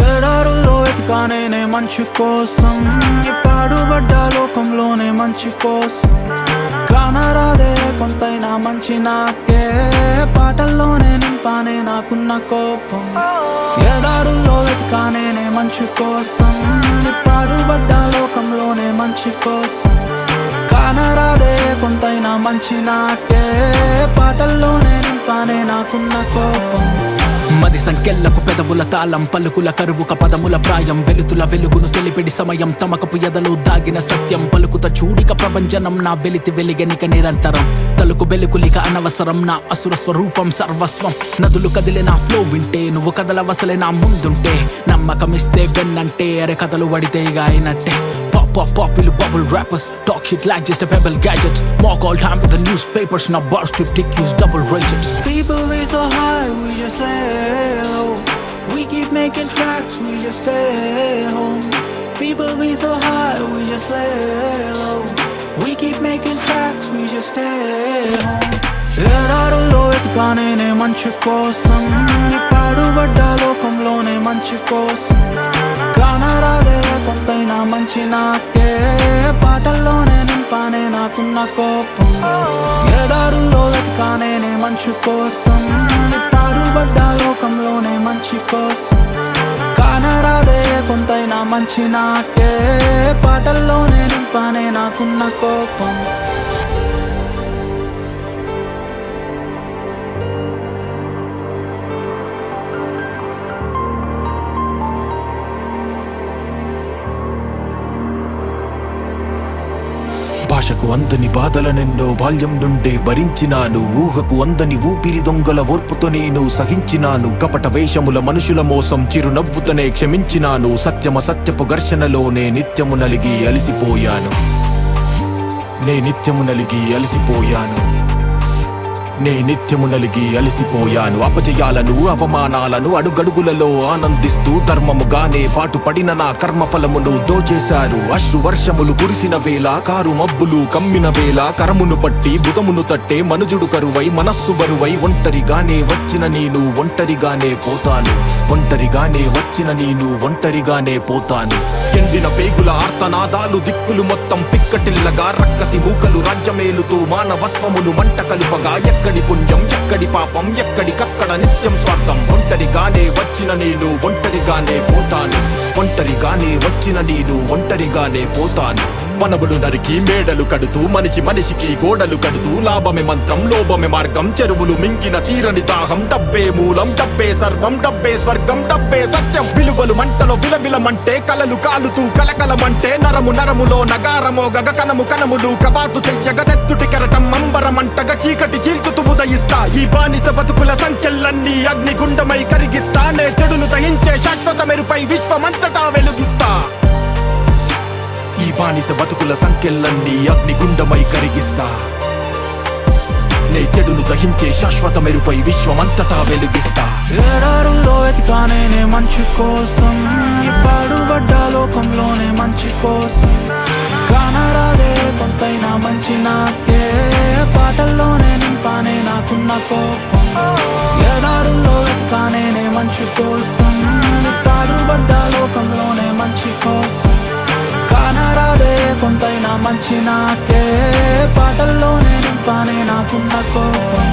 ఏడారుల్లో వెతకానే మంచి కోసం, పాడుబడ్డ లోకంలోనే మంచి కోసం. కానరాదే కొంతైనా మంచి నాకే, పాటల్లోనే నింపానే నాకున్న కోపం. ఏడారుల్లో వెతకానే మంచి కోసం, పాడుబడ్డ లోకంలోనే మంచి కోసం. కానరాదే కొంతైనా మంచి నాకే, పాటల్లోనే నింపానే నాకున్న కోపం. మది సంఖ్యలకు పెదవుల తాళం, పలుకుల కరువుక పదముల ప్రాయం. వెలుతుల వెలుగును తెలిపిడి సమయం, తమకపు ఎదలు దాగిన సత్యం. పలుకుత చూడిక ప్రభంజనం, నా వెలితి వెలిగనిక నిరంతరం. తలుకు బెలుకులిక అనవసరం, నా అసుర స్వరూపం సర్వస్వం. నదులు కదిలే నా ఫ్లో వింటే, నువ్వు కదలవసలే నా ముందుంటే. నమ్మకమిస్తే వెన్నంటే, అరే కథలు వడితే ఇక అయినట్టే. Popular bubble rappers talk shit like just a pebble gadgets. Mock all time with the newspapers, now bar script use double rated. People be so high, we just lay low. We keep making tracks, we just stay home. People be so high, we just lay low. We keep making tracks, we just stay home. ఏడారుల్లో వెతకానే మంచి కోసం, పాడుబడ్డ లోకంలోనే మంచి కోసం. కానరాదే కొంతైనా మంచి నాకే, పాటల్లోనే నింపానే నాకున్న కోపం. ఏడారుల్లో వెతకానే మంచి కోసం, పాడుబడ్డ లోకంలోనే మంచి కోసం. కానరాదే కొంతైనా మంచి నాకే, పాటల్లోనే నింపానే నాకున్న కోపం. భాషకు అందని బాధలనెన్నో బాల్యం నుండే భరించినాను. ఊహకు అందని ఊపిరి దొంగల ఓర్పుతో నేను సహించినాను. కపట వేషముల మనుషుల మోసం చిరునవ్వుతోనే క్షమించినాను. సత్యపు ఘర్షణలోనే నిత్యము నలిగి అలిసిపోయాను. నిత్యము నలిగి అలిసిపోయాను. అపజయాలను అవమానాలను అడుగడుగులలో ఆనందిస్తూ ధర్మముగానే పాటుపడిన నా కర్మఫలమును దోచేశారు. అశ్రు వర్షములు కురిసిన వేళ, కారు మబ్బులు కమ్మిన వేళ, కరమును పట్టి భుజమును తట్టే మనుజుడు కరువై, మనస్సు బరువై, ఒంటరిగానే వచ్చిన నేను ఒంటరిగానే పోతాను. ఎండిన పేగుల ఆర్తనాదాలు దిక్కులు మొత్తం పిక్కటిల్లగా, రక్కసి మూకలు రాజ్యమేలుతూ మానవత్వమును మంట కలుపగా. ఎక్కడి పుణ్యం, ఎక్కడి పాపం, ఎక్కడికక్కడ నిత్యం స్వార్థం. ఒంటరిగానే వచ్చిన నేను ఒంటరిగానే పోతాను. వనములు నరికి మేడలు కడుతూ, మనిషికి గోడలు కడుతూ. లాభమే మంత్రం, లోభమే మార్గం, చెరువులు మింగిన తీరని దాహం. డబ్బే మూలం, డబ్బే సర్వం, డబ్బే స్వర్గం, డబ్బే సత్యం. విలువలు మంటలో విలవిలమంటే, కలలు కాలుతూ కలకలమంటే. నరములో నగారమోగగ, కనములు కబాతు చెయ్యగ. నెత్తుటి కెరటం అంబరమంటగా, చీకటి చీల్చుతూ ఉదయిస్తా. ఈ బానిస బతుకుల సంఖ్యలన్నీ అగ్నిగుండమై కరిగిస్తా. నే చెడును దహించే శాశ్వత మెరుపై విశ్వమంతటా వెలుగిస్తా. ఈ బానిస బతుకుల సంఖ్యలన్నీ అగ్నిగుండమై కరిగిస్తా. నే చెడును దహించే శాశ్వత మెరుపై విశ్వమంతటా వెలుగిస్తా. ఏడారుల్లో వెతకానే మంచి కోసం, పాడుబడ్డ లోకంలోనే మంచి కోసం. కానరాదే కొంతైనా మంచి నాకే, పాటల్లోనే నింపానే నాకున్న కోపం. ఏడారుల్లో వెతకానే మంచి కోసం, పాడుబడ్డ లోకంలోనే మంచి కోసం. కానరాదే కొంతైనా మంచి నాకే, పాటల్లోనే నింపానే నాకున్న కోపం.